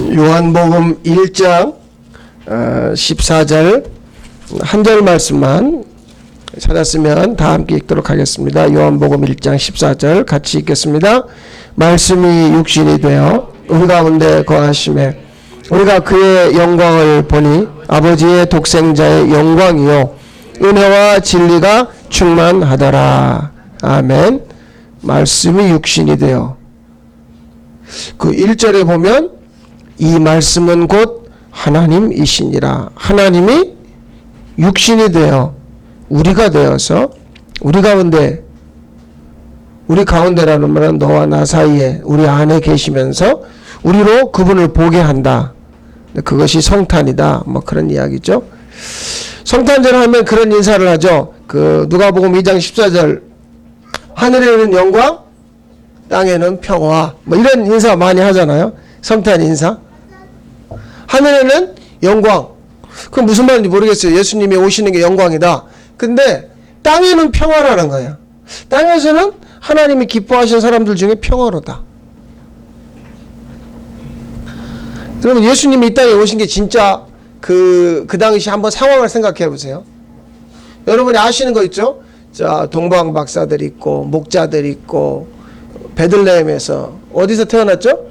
요한복음 1장 14절 한 절 말씀만 찾았으면 다 함께 읽도록 하겠습니다. 요한복음 1장 14절 같이 읽겠습니다. 말씀이 육신이 되어 우리 가운데 거하심에 우리가 그의 영광을 보니 아버지의 독생자의 영광이요 은혜와 진리가 충만하더라. 아멘. 말씀이 육신이 되어, 그 1절에 보면 이 말씀은 곧 하나님이시니라. 하나님이 육신이 되어 우리가 되어서 우리 가운데라는 말은 너와 나 사이에 우리 안에 계시면서 우리로 그분을 보게 한다. 그것이 성탄이다. 뭐 그런 이야기죠. 성탄절 하면 그런 인사를 하죠. 그 누가복음 2장 14절 하늘에는 영광, 땅에는 평화. 뭐 이런 인사 많이 하잖아요. 성탄 인사. 하늘에는 영광. 그건 무슨 말인지 모르겠어요. 예수님이 오시는 게 영광이다. 근데 땅에는 평화라는 거예요. 땅에서는 하나님이 기뻐하시는 사람들 중에 평화로다. 그러면 예수님이 이 땅에 오신 게 진짜 그 당시 한번 상황을 생각해 보세요. 여러분이 아시는 거 있죠? 자, 동방 박사들 있고 목자들 있고 베들레헴에서 어디서 태어났죠?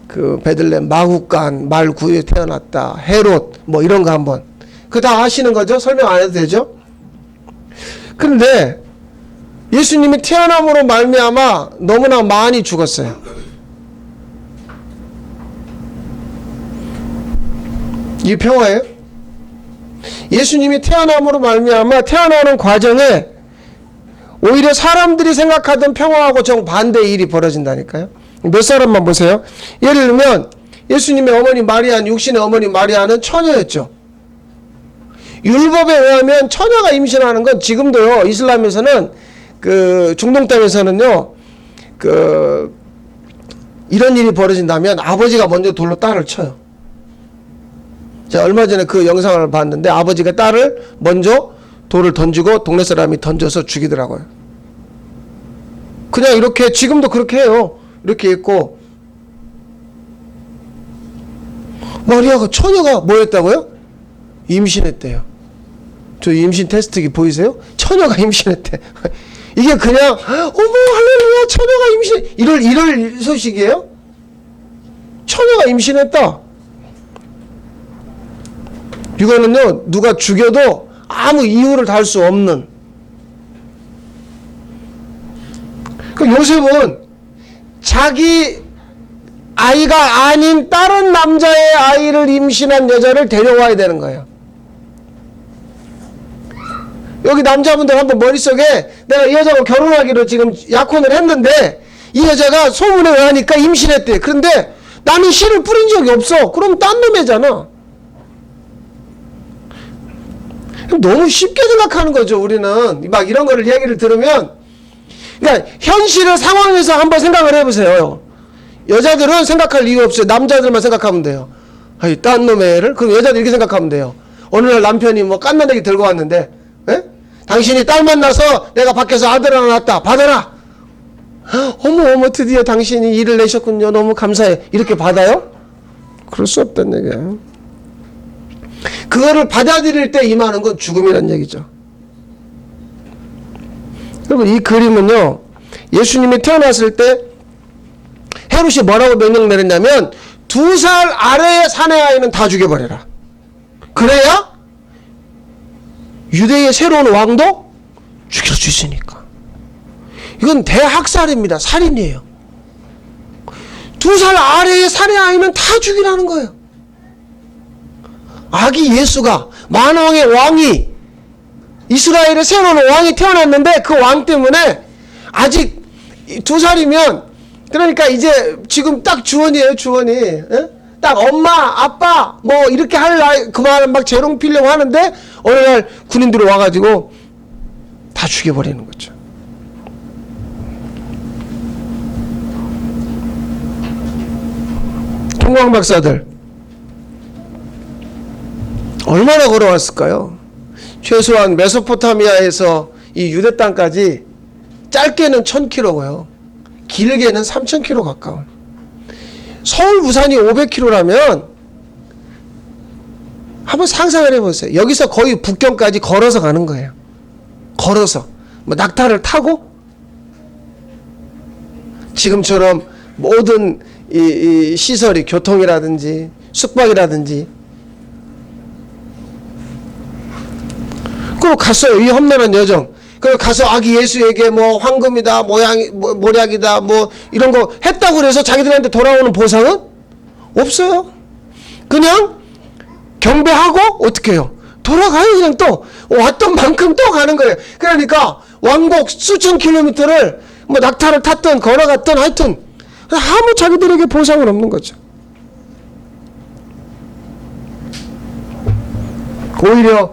그 베들레헴 마국간 말구에 태어났다. 헤롯 뭐 이런 거 한번 그 다 아시는 거죠? 설명 안 해도 되죠? 그런데 예수님이 태어남으로 말미암아 너무나 많이 죽었어요. 이게 평화예요? 예수님이 태어남으로 말미암아 태어나는 과정에 오히려 사람들이 생각하던 평화하고 정반대의 일이 벌어진다니까요. 몇 사람만 보세요. 예를 들면 예수님의 어머니 마리아, 육신의 어머니 마리아는 처녀였죠. 율법에 의하면 처녀가 임신하는 건 지금도요, 이슬람에서는 그 중동 땅에서는요, 이런 일이 벌어진다면 아버지가 먼저 돌로 딸을 쳐요. 제가 얼마 전에 그 영상을 봤는데 아버지가 딸을 먼저 돌을 던지고 동네 사람이 던져서 죽이더라고요. 그냥 이렇게 지금도 그렇게 해요. 이렇게 있고. 마리아가 처녀가 뭐였다고요? 임신했대요. 저 임신 테스트기 보이세요? 처녀가 임신했대. 이게 그냥 어머 할렐루야 처녀가 임신 이럴 소식이에요? 처녀가 임신했다. 이거는요 누가 죽여도 아무 이유를 달 수 없는. 그 요셉은 자기 아이가 아닌 다른 남자의 아이를 임신한 여자를 데려와야 되는 거예요. 여기 남자분들 한번 머릿속에 내가 이 여자하고 결혼하기로 지금 약혼을 했는데 이 여자가 소문에 의하니까 임신했대. 그런데 나는 씨를 뿌린 적이 없어. 그럼 딴 놈이잖아. 너무 쉽게 생각하는 거죠. 우리는 막 이런 거를 이야기를 들으면, 그러니까 현실을 상황에서 한번 생각을 해보세요. 여자들은 생각할 이유 없어요. 남자들만 생각하면 돼요. 아이 딴 놈의 애를. 그럼 여자들 이렇게 생각하면 돼요. 어느 날 남편이 뭐 깐난애기 들고 왔는데, 에? 당신이 딸 만나서 내가 밖에서 아들 하나 낳았다. 받아라. 어머 드디어 당신이 일을 내셨군요. 너무 감사해. 이렇게 받아요? 그럴 수 없다는 얘기예요. 그거를 받아들일 때 임하는 건 죽음이라는 얘기죠. 여러분 이 그림은요, 예수님이 태어났을 때 헤롯이 뭐라고 명령 내렸냐면 2살 아래의 사내 아이는 다 죽여버려라. 그래야 유대의 새로운 왕도 죽일 수 있으니까. 이건 대학살입니다. 살인이에요. 2살 아래의 사내 아이는 다 죽이라는 거예요. 아기 예수가 만왕의 왕이 이스라엘의 새로운 왕이 태어났는데 그 왕 때문에 아직 2살이면 그러니까 이제 지금 딱 주원이에요. 주원이. 에? 딱 엄마 아빠 뭐 이렇게 할 나이 그만 막 재롱 피려고 하는데 어느 날 군인들이 와가지고 다 죽여버리는 거죠. 통광 박사들 얼마나 걸어왔을까요? 최소한 메소포타미아에서 이 유대 땅까지 짧게는 1000km고요. 길게는 3000km 가까운. 서울 부산이 500km라면 한번 상상을 해보세요. 여기서 거의 북경까지 걸어서 가는 거예요. 걸어서. 뭐 낙타를 타고 지금처럼 모든 이 시설이 교통이라든지 숙박이라든지 그리고 갔어요. 이 험난한 여정. 그리고 가서 아기 예수에게 뭐 황금이다, 모략이다, 뭐 이런 거 했다고 그래서 자기들한테 돌아오는 보상은 없어요. 그냥 경배하고 어떻게 해요? 돌아가요. 그냥 또 왔던 만큼 또 가는 거예요. 그러니까 왕복 수천 킬로미터를 뭐 낙타를 탔든 걸어갔든 하여튼 아무 자기들에게 보상은 없는 거죠. 오히려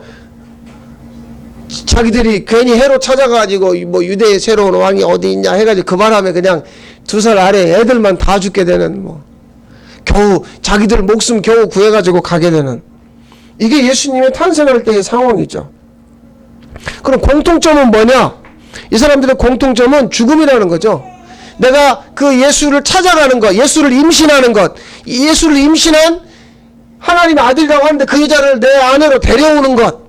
자기들이 괜히 해로 찾아가지고 뭐 유대의 새로운 왕이 어디 있냐 해가지고 그 바람에 그냥 2살 아래 애들만 다 죽게 되는 뭐 겨우 자기들 목숨 겨우 구해가지고 가게 되는 이게 예수님의 탄생할 때의 상황이죠. 그럼 공통점은 뭐냐? 이 사람들의 공통점은 죽음이라는 거죠. 내가 그 예수를 찾아가는 것, 예수를 임신하는 것, 예수를 임신한 하나님의 아들이라고 하는데 그 여자를 내 아내로 데려오는 것,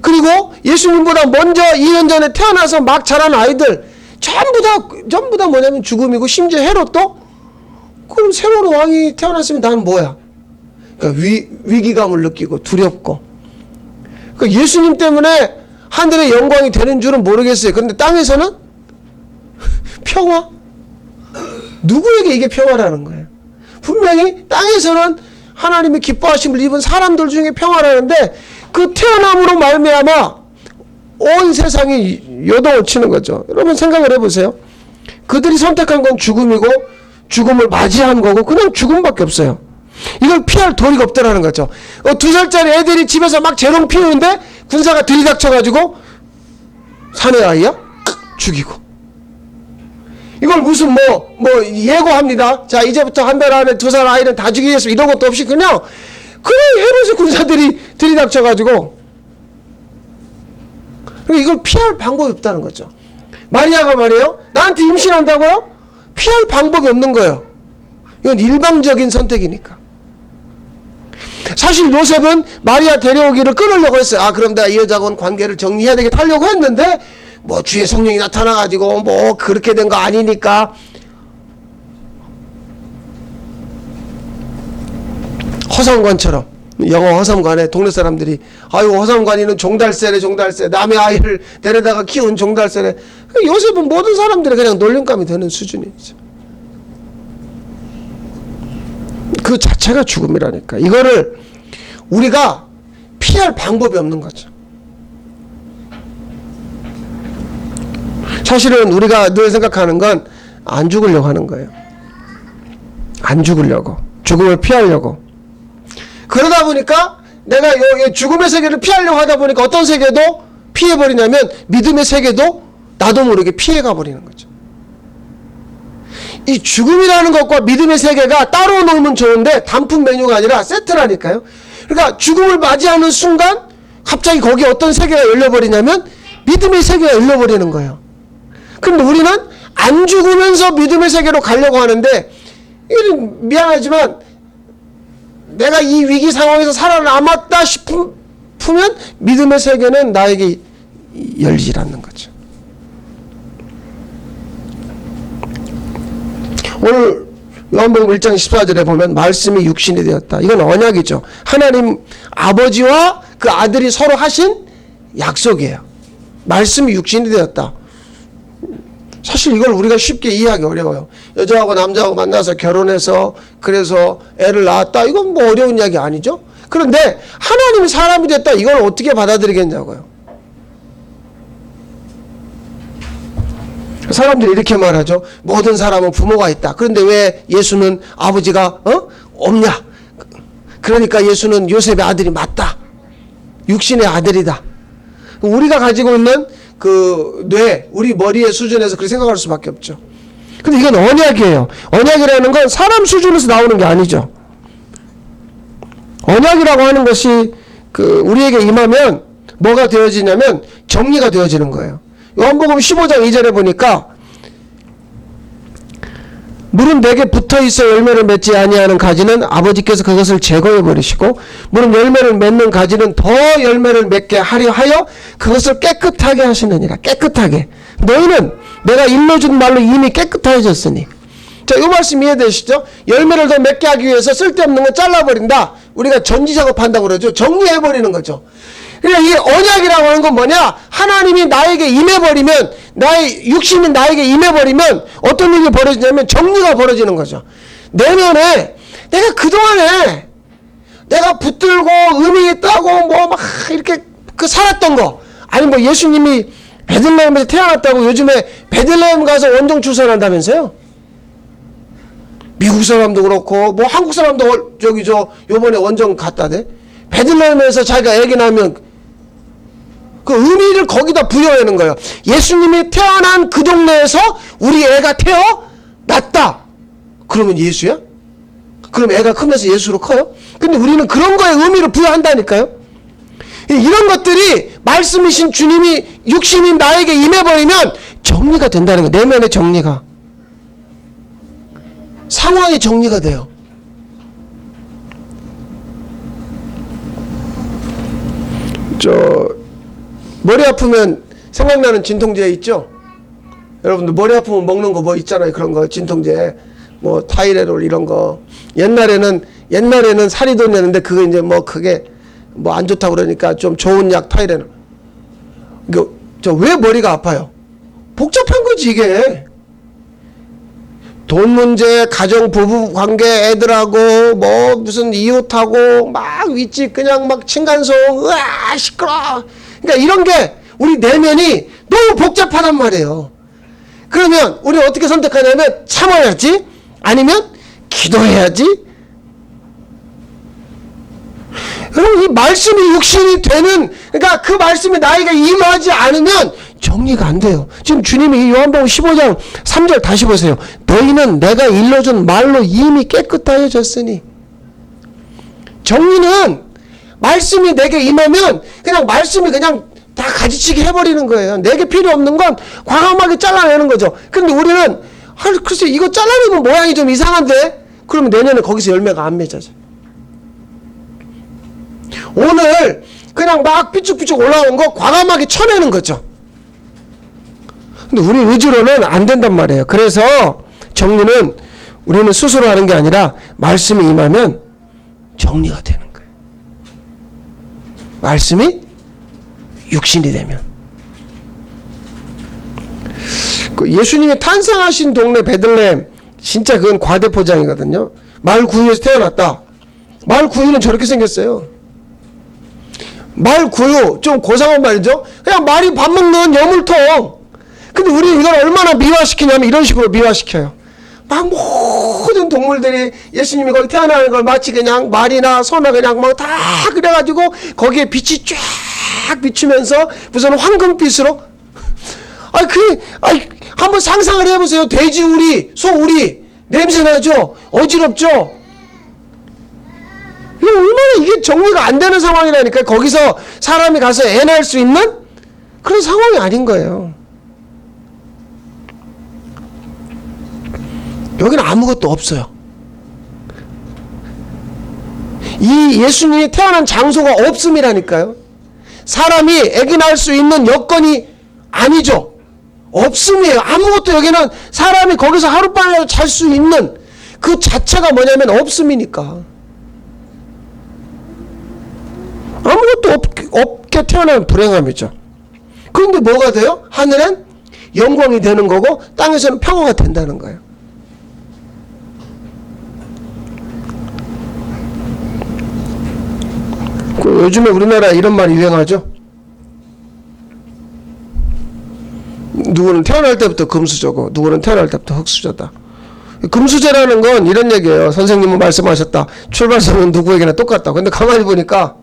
그리고 예수님보다 먼저 2년 전에 태어나서 막 자란 아이들 전부 다 뭐냐면 죽음이고, 심지어 헤롯도 그럼 새로운 왕이 태어났으면 나는 뭐야? 그러니까 위기감을 느끼고 두렵고, 그러니까 예수님 때문에 하늘의 영광이 되는 줄은 모르겠어요. 그런데 땅에서는 평화? 누구에게 이게 평화라는 거예요? 분명히 땅에서는 하나님의 기뻐하심을 입은 사람들 중에 평화라는데 그 태어남으로 말미암아 온 세상이 요동을 치는 거죠. 여러분 생각을 해보세요. 그들이 선택한 건 죽음이고 죽음을 맞이한 거고 그냥 죽음밖에 없어요. 이걸 피할 도리가 없더라는 거죠. 2살짜리 애들이 집에서 막 재롱 피우는데 군사가 들이닥쳐가지고 사내 아이야? 죽이고. 이걸 무슨 뭐 예고합니다. 자, 이제부터 한 달 안에 2살 아이는 다 죽이겠습니다. 이런 것도 없이 그냥 헤롯의 군사들이 들이닥쳐가지고, 이걸 피할 방법이 없다는 거죠. 마리아가 말이에요. 나한테 임신한다고요? 피할 방법이 없는 거예요. 이건 일방적인 선택이니까. 사실 요셉은 마리아 데려오기를 끊으려고 했어요. 아, 그럼 내가 이 여자하고는 관계를 정리해야 되겠다 하려고 했는데 뭐 주의 성령이 나타나가지고 뭐 그렇게 된 거 아니니까 허삼관처럼, 영어 허삼관에 동네 사람들이 아유 허삼관이는 종달새래 남의 아이를 데려다가 키운 종달새래. 요셉은 모든 사람들이 그냥 놀림감이 되는 수준이죠. 그 자체가 죽음이라니까. 이거를 우리가 피할 방법이 없는 거죠. 사실은 우리가 늘 생각하는 건 안 죽으려고 하는 거예요. 안 죽으려고, 죽음을 피하려고. 그러다 보니까 내가 죽음의 세계를 피하려고 하다 보니까 어떤 세계도 피해버리냐면 믿음의 세계도 나도 모르게 피해가 버리는 거죠. 이 죽음이라는 것과 믿음의 세계가 따로 놀면 좋은데 단품 메뉴가 아니라 세트라니까요. 그러니까 죽음을 맞이하는 순간 갑자기 거기에 어떤 세계가 열려버리냐면 믿음의 세계가 열려버리는 거예요. 그런데 우리는 안 죽으면서 믿음의 세계로 가려고 하는데, 이건 미안하지만 내가 이 위기 상황에서 살아남았다 싶으면 믿음의 세계는 나에게 열리질 않는 거죠. 오늘 요한복음 1장 14절에 보면 말씀이 육신이 되었다. 이건 언약이죠. 하나님 아버지와 그 아들이 서로 하신 약속이에요. 말씀이 육신이 되었다. 사실 이걸 우리가 쉽게 이해하기 어려워요. 여자하고 남자하고 만나서 결혼해서 그래서 애를 낳았다. 이건 뭐 어려운 이야기 아니죠. 그런데 하나님이 사람이 됐다. 이걸 어떻게 받아들이겠냐고요. 사람들이 이렇게 말하죠. 모든 사람은 부모가 있다. 그런데 왜 예수는 아버지가 없냐? 그러니까 예수는 요셉의 아들이 맞다. 육신의 아들이다. 우리가 가지고 있는 그 우리 머리의 수준에서 그렇게 생각할 수밖에 없죠. 근데 이건 언약이에요. 언약이라는 건 사람 수준에서 나오는 게 아니죠. 언약이라고 하는 것이 우리에게 임하면 뭐가 되어지냐면 정리가 되어지는 거예요. 요한복음 15장 2절에 보니까 물은 내게 붙어있어 열매를 맺지 아니하는 가지는 아버지께서 그것을 제거해 버리시고 물은 열매를 맺는 가지는 더 열매를 맺게 하려 하여 그것을 깨끗하게 하시느니라. 깨끗하게. 너희는 내가 일러준 말로 이미 깨끗해졌으니. 자, 이 말씀 이해되시죠? 열매를 더 맺게 하기 위해서 쓸데없는 거 잘라버린다. 우리가 전지작업한다고 그러죠. 정리해버리는 거죠. 그러니까 이 언약이라고 하는 건 뭐냐? 하나님이 나에게 임해버리면, 나의 육신이 나에게 임해버리면 어떤 일이 벌어지냐면 정리가 벌어지는 거죠. 내면에 내가 그동안에 내가 붙들고 의미 있다고 뭐 막 이렇게 그 살았던 거, 아니 뭐 예수님이 베들레헴에서 태어났다고 요즘에 베들레헴 가서 원정 출산한다면서요? 미국 사람도 그렇고 뭐 한국 사람도 저기 요번에 원정 갔다대. 베들레헴에서 자기가 애기 낳으면 그 의미를 거기다 부여하는 거예요. 예수님이 태어난 그 동네에서 우리 애가 태어났다. 그러면 예수야? 그럼 애가 크면서 예수로 커요? 근데 우리는 그런 거에 의미를 부여한다니까요. 이런 것들이 말씀이신 주님이 육신인 나에게 임해버리면 정리가 된다는 거예요. 내면의 정리가. 상황의 정리가 돼요. 머리 아프면 생각나는 진통제 있죠? 여러분들 머리 아프면 먹는 거 뭐 있잖아요. 그런 거 진통제 뭐 타이레놀 이런 거. 옛날에는 살이 돋는데 그거 이제 뭐 그게 뭐 안 좋다고 그러니까 좀 좋은 약 타이레놀. 왜 머리가 아파요? 복잡한 거지 이게. 돈 문제, 가정 부부 관계, 애들하고 뭐 무슨 이웃하고 막 윗집 그냥 막 층간소음, 으아 시끄러. 그러니까 이런 게 우리 내면이 너무 복잡하단 말이에요. 그러면 우리 어떻게 선택하냐면 참아야지, 아니면 기도해야지. 여러분 이 말씀이 육신이 되는, 그러니까 그 말씀이 나에게 임하지 않으면 정리가 안 돼요. 지금 주님이 요한복음 15장 3절 다시 보세요. 너희는 내가 일러준 말로 이미 깨끗하여졌으니. 정리는 말씀이 내게 임하면 그냥 말씀이 그냥 다 가지치기 해버리는 거예요. 내게 필요 없는 건 과감하게 잘라내는 거죠. 근데 우리는 글쎄 이거 잘라내면 모양이 좀 이상한데? 그러면 내년에 거기서 열매가 안 맺어져. 오늘 그냥 막 삐쭉삐쭉 올라온 거 과감하게 쳐내는 거죠. 근데 우리 의지로는 안 된단 말이에요. 그래서 정리는 우리는 스스로 하는 게 아니라 말씀이 임하면 정리가 되는 거예요. 말씀이 육신이 되면. 예수님이 탄생하신 동네 베들레헴, 진짜 그건 과대포장이거든요. 말 구유에서 태어났다. 말 구유는 저렇게 생겼어요. 말 구유, 좀 고상한 말이죠. 그냥 말이 밥 먹는 여물통. 근데 우리 이걸 얼마나 미화시키냐면 이런 식으로 미화시켜요. 막 모든 동물들이 예수님이 거기 태어나는 걸 마치 그냥 말이나 소나 그냥 막 다 그래가지고 거기에 빛이 쫙 비추면서 무슨 황금빛으로. 한번 상상을 해보세요. 돼지 우리, 소 우리 냄새 나죠? 어지럽죠? 이거 얼마나 이게 정리가 안 되는 상황이라니까. 거기서 사람이 가서 애 낳을 수 있는 그런 상황이 아닌 거예요. 여기는 아무것도 없어요. 이 예수님이 태어난 장소가 없음이라니까요. 사람이 아기 낳을 수 있는 여건이 아니죠. 없음이에요. 아무것도. 여기는 사람이 거기서 하룻밤이라도 잘 수 있는 그 자체가 뭐냐면 없음이니까. 아무것도 없게 태어나면 불행함이죠. 그런데 뭐가 돼요? 하늘은 영광이 되는 거고 땅에서는 평화가 된다는 거예요. 요즘에 우리나라 이런 말이 유행하죠. 누구는 태어날 때부터 금수저고 누구는 태어날 때부터 흙수저다. 금수저라는 건 이런 얘기예요. 선생님은 말씀하셨다. 출발선은 누구에게나 똑같다. 근데 가만히 보니까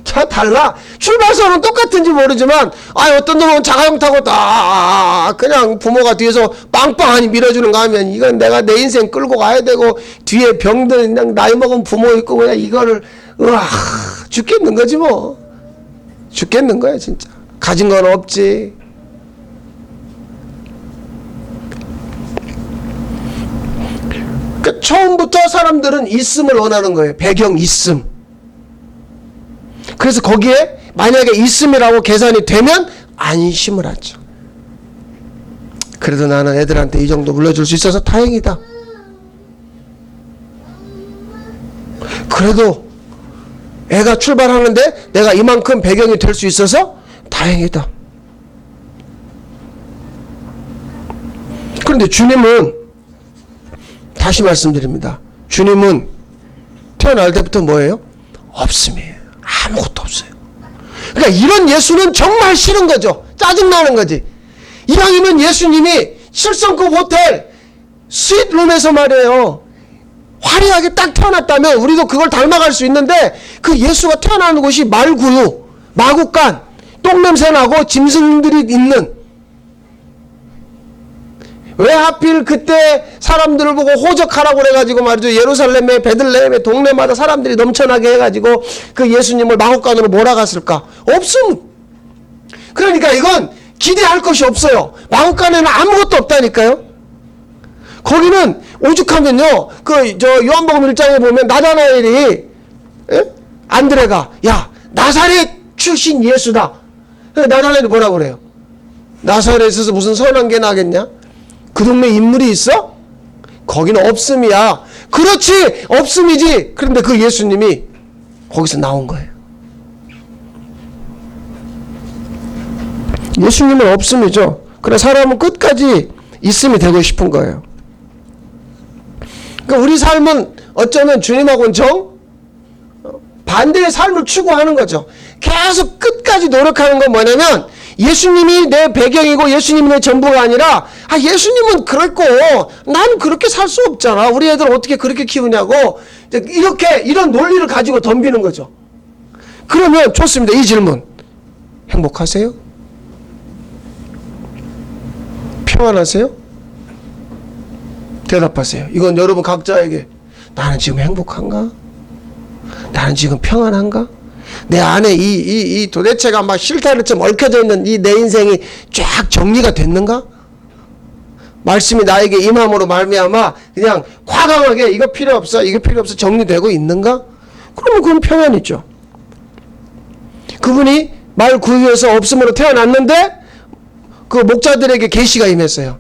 자 달라. 출발선은 똑같은지 모르지만 어떤 놈은 자가용 타고 딱 그냥 부모가 뒤에서 빵빵하니 밀어주는 거 하면 이건 내가 내 인생 끌고 가야 되고 뒤에 병들 그냥 나이 먹은 부모 있고 그냥 이거를 죽겠는 거지 뭐. 죽겠는 거야 진짜. 가진 건 없지. 그러니까 처음부터 사람들은 있음을 원하는 거예요. 배경 있음. 그래서 거기에 만약에 있음이라고 계산이 되면 안심을 하죠. 그래도 나는 애들한테 이 정도 물려줄 수 있어서 다행이다. 그래도 애가 출발하는데 내가 이만큼 배경이 될 수 있어서 다행이다. 그런데 주님은, 다시 말씀드립니다, 주님은 태어날 때부터 뭐예요? 없음이에요. 아무것도 없어요. 그러니까 이런 예수는 정말 싫은 거죠. 짜증나는 거지. 이왕이면 예수님이 실성급 호텔 스윗룸에서 말이에요, 화려하게 딱 태어났다면 우리도 그걸 닮아갈 수 있는데, 그 예수가 태어나는 곳이 말구유, 마구간, 똥냄새 나고 짐승들이 있는, 왜 하필 그때 사람들을 보고 호적하라고 그래가지고 말이죠, 예루살렘에 베들레헴에 동네마다 사람들이 넘쳐나게 해가지고 그 예수님을 마구간으로 몰아갔을까? 없음. 그러니까 이건 기대할 것이 없어요. 마구간에는 아무것도 없다니까요. 거기는 오죽하면요, 요한복음 1장에 보면 나다나엘이, 안드레가, 야, 나사렛 출신 예수다. 나다나엘이 뭐라고 그래요? 나사렛에서 무슨 선한 게 나겠냐? 그 동네 인물이 있어? 거기는 없음이야. 그렇지, 없음이지. 그런데 그 예수님이 거기서 나온 거예요. 예수님은 없음이죠. 그래, 사람은 끝까지 있음이 되고 싶은 거예요. 그러니까 우리 삶은 어쩌면 주님하고는 반대의 삶을 추구하는 거죠. 계속 끝까지 노력하는 건 뭐냐면, 예수님이 내 배경이고 예수님이 내 전부가 아니라, 예수님은 그랬고 나는 그렇게 살 수 없잖아, 우리 애들 어떻게 그렇게 키우냐고, 이런 논리를 가지고 덤비는 거죠. 그러면 좋습니다. 이 질문, 행복하세요? 평안하세요? 대답하세요. 이건 여러분 각자에게, 나는 지금 행복한가? 나는 지금 평안한가? 내 안에 이 도대체가 막 실타래처럼 얽혀져 있는 이 내 인생이 쫙 정리가 됐는가? 말씀이 나에게 임함으로 말미암아 그냥 과감하게 이거 필요 없어, 이거 필요 없어 정리되고 있는가? 그러면 그건 평안이죠. 그분이 말 구유에서 없음으로 태어났는데 그 목자들에게 계시가 임했어요.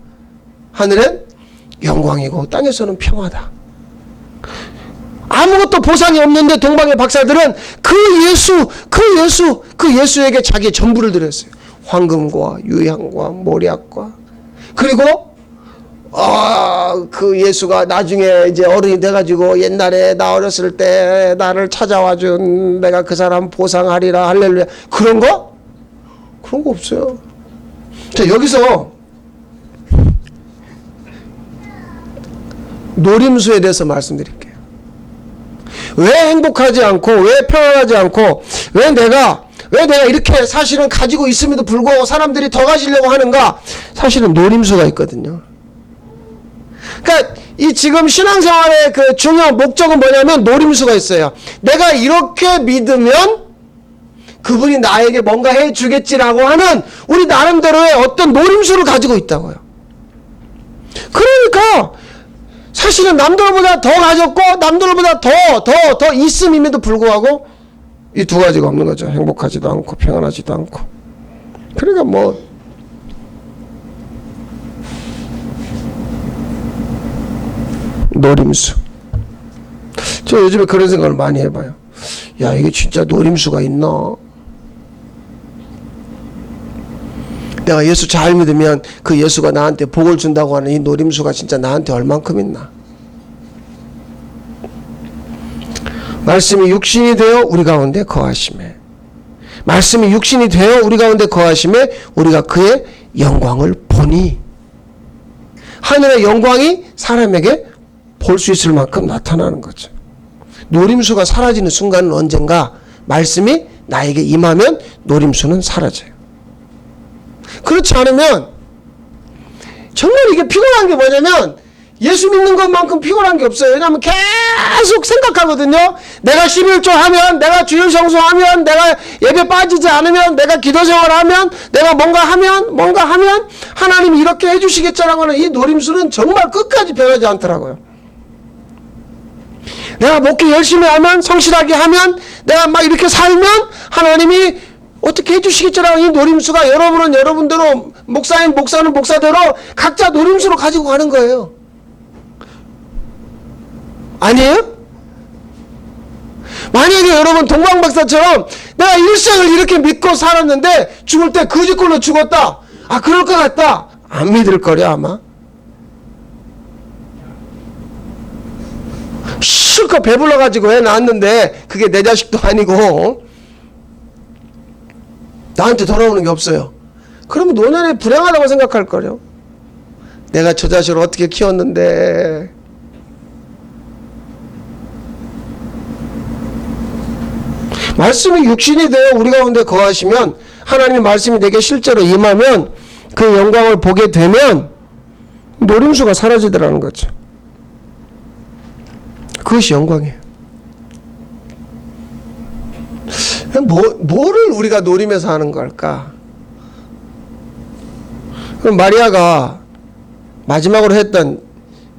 하늘엔 영광이고 땅에서는 평화다. 아무것도 보상이 없는데 동방의 박사들은 그 예수에게 자기의 전부를 드렸어요. 황금과 유향과 모략과, 그리고 그 예수가 나중에 이제 어른이 돼가지고 옛날에 나 어렸을 때 나를 찾아와 준 내가 그 사람 보상하리라, 할렐루야. 그런 거 없어요. 자, 여기서 노림수에 대해서 말씀드릴게요. 왜 행복하지 않고, 왜 평안하지 않고, 왜 내가 이렇게 사실은 가지고 있음에도 불구하고 사람들이 더 가지려고 하는가? 사실은 노림수가 있거든요. 그러니까 이 지금 신앙생활의 그 중요한 목적은 뭐냐면 노림수가 있어요. 내가 이렇게 믿으면 그분이 나에게 뭔가 해주겠지라고 하는 우리 나름대로의 어떤 노림수를 가지고 있다고요. 그러니까 사실은 남들보다 더 가졌고 남들보다 더 있음임에도 불구하고 이 두 가지가 없는 거죠. 행복하지도 않고 평안하지도 않고. 그러니까 뭐 노림수. 저 요즘에 그런 생각을 많이 해봐요. 야, 이게 진짜 노림수가 있나? 내가 예수 잘 믿으면 그 예수가 나한테 복을 준다고 하는 이 노림수가 진짜 나한테 얼만큼 있나? 말씀이 육신이 되어 우리 가운데 거하심에, 말씀이 육신이 되어 우리 가운데 거하심에 우리가 그의 영광을 보니, 하늘의 영광이 사람에게 볼 수 있을 만큼 나타나는 거죠. 노림수가 사라지는 순간은 언젠가 말씀이 나에게 임하면 노림수는 사라져요. 그렇지 않으면 정말 이게 피곤한 게 뭐냐면 예수 믿는 것만큼 피곤한 게 없어요. 왜냐하면 계속 생각하거든요. 내가 11조 하면, 내가 주일 성수하면, 내가 예배 빠지지 않으면, 내가 기도 생활하면, 내가 뭔가 하면 하나님이 이렇게 해주시겠죠라고 하는 이 노림수는 정말 끝까지 변하지 않더라고요. 내가 목회 열심히 하면, 성실하게 하면, 내가 막 이렇게 살면 하나님이 어떻게 해주시겠지라고 이 노림수가 여러분은 여러분대로, 목사는 목사대로 각자 노림수로 가지고 가는 거예요. 아니에요? 만약에 여러분 동방박사처럼 내가 일생을 이렇게 믿고 살았는데 죽을 때 거짓골로 죽었다. 아, 그럴 것 같다. 안 믿을 거려 아마. 실컷 배불러가지고 애 낳았는데 그게 내 자식도 아니고 나한테 돌아오는 게 없어요. 그러면 노년에 불행하다고 생각할 거려. 내가 저 자식을 어떻게 키웠는데. 말씀이 육신이 되어 우리 가운데 거하시면, 하나님의 말씀이 내게 실제로 임하면, 그 영광을 보게 되면 노림수가 사라지더라는 거죠. 그것이 영광이에요. 뭐를 우리가 노리면서 하는 걸까? 그럼 마리아가 마지막으로 했던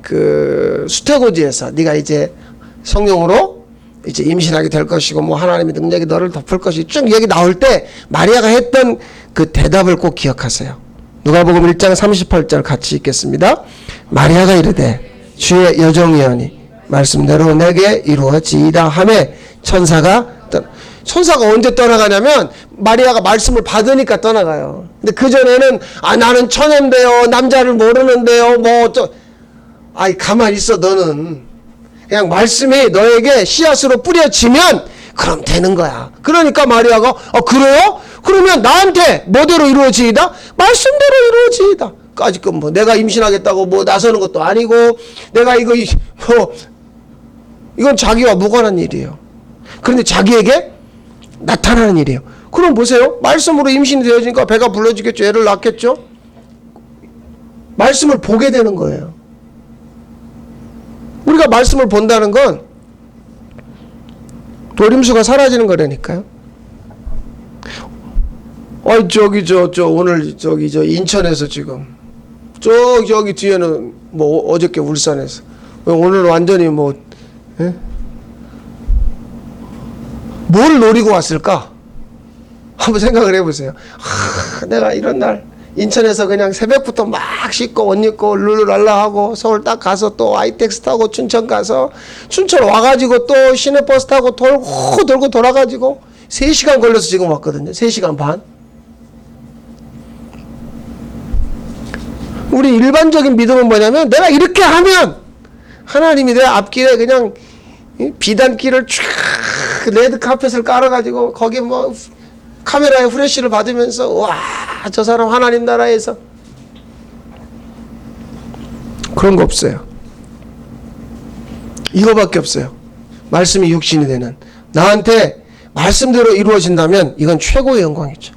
그 수태고지에서 네가 이제 성령으로 이제 임신하게 될 것이고 뭐 하나님의 능력이 너를 덮을 것이 쭉 얘기 나올 때 마리아가 했던 그 대답을 꼭 기억하세요. 누가복음 1장 38절 같이 읽겠습니다. 마리아가 이르되 주의 여종이오니 말씀대로 내게 이루어지이다 하매 천사가 언제 떠나가냐면 마리아가 말씀을 받으니까 떠나가요. 근데 그전에는 나는 처녀인데요, 남자를 모르는데요, 아이 가만히 있어. 너는 그냥 말씀이 너에게 씨앗으로 뿌려지면 그럼 되는 거야. 그러니까 마리아가 그래요? 그러면 나한테 뭐대로 이루어지이다? 말씀대로 이루어지이다. 아직 뭐 내가 임신하겠다고 뭐 나서는 것도 아니고 내가 이건 자기와 무관한 일이에요. 그런데 자기에게 나타나는 일이에요. 그럼 보세요. 말씀으로 임신이 되어지니까 배가 불러지겠죠. 애를 낳겠죠. 말씀을 보게 되는 거예요. 우리가 말씀을 본다는 건 노림수가 사라지는 거라니까요. 오늘 인천에서 지금 저기 뒤에는 뭐 어저께 울산에서 오늘 완전히 뭘 노리고 왔을까? 한번 생각을 해보세요. 내가 이런 날 인천에서 그냥 새벽부터 막 씻고 옷 입고 룰루랄라 하고 서울 딱 가서 또 아이텍스 타고 춘천 가서 춘천 와가지고 또 시내버스 타고 돌고 돌아가지고 3시간 걸려서 지금 왔거든요. 3시간 반. 우리 일반적인 믿음은 뭐냐면 내가 이렇게 하면 하나님이 내 앞길에 그냥 비단길을 쫙 레드 카펫을 깔아가지고 거기 뭐 카메라에 후레쉬를 받으면서 와, 저 사람 하나님 나라에서. 그런 거 없어요. 이거밖에 없어요. 말씀이 육신이 되는 나한테 말씀대로 이루어진다면 이건 최고의 영광이죠.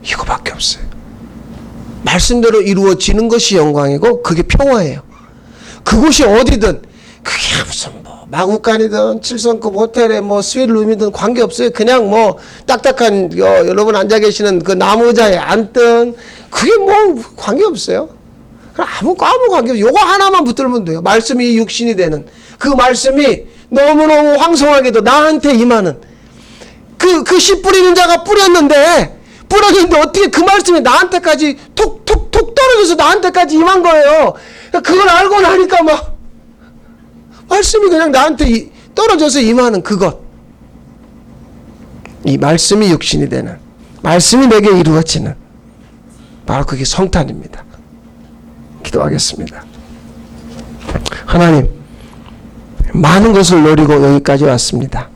이거밖에 없어요. 말씀대로 이루어지는 것이 영광이고 그게 평화예요. 그곳이 어디든 그게 무슨 마국간이든 7성급 호텔에 스윗룸이든 관계없어요. 그냥 딱딱한 여러분 앉아 계시는 그 나무 의자에 앉든 그게 관계없어요. 아무 관계없어요. 요거 하나만 붙들면 돼요. 말씀이 육신이 되는 그 말씀이 너무너무 황송하게도 나한테 임하는 그 씨 뿌리는 자가 뿌렸는데 어떻게 그 말씀이 나한테까지 톡톡톡 떨어져서 나한테까지 임한 거예요. 그걸 알고 나니까 말씀이 그냥 나한테 떨어져서 임하는 그것. 이 말씀이 육신이 되는, 말씀이 내게 이루어지는 바로 그게 성탄입니다. 기도하겠습니다. 하나님, 많은 것을 노리고 여기까지 왔습니다.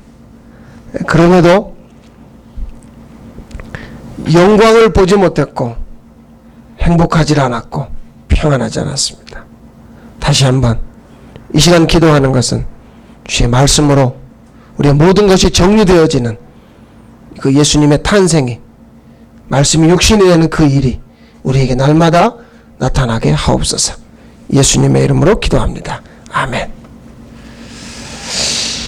그럼에도 영광을 보지 못했고 행복하지 않았고 평안하지 않았습니다. 다시 한번 이 시간 기도하는 것은 주의 말씀으로 우리의 모든 것이 정리되어지는 그 예수님의 탄생이, 말씀이 육신이 되는 그 일이 우리에게 날마다 나타나게 하옵소서. 예수님의 이름으로 기도합니다. 아멘.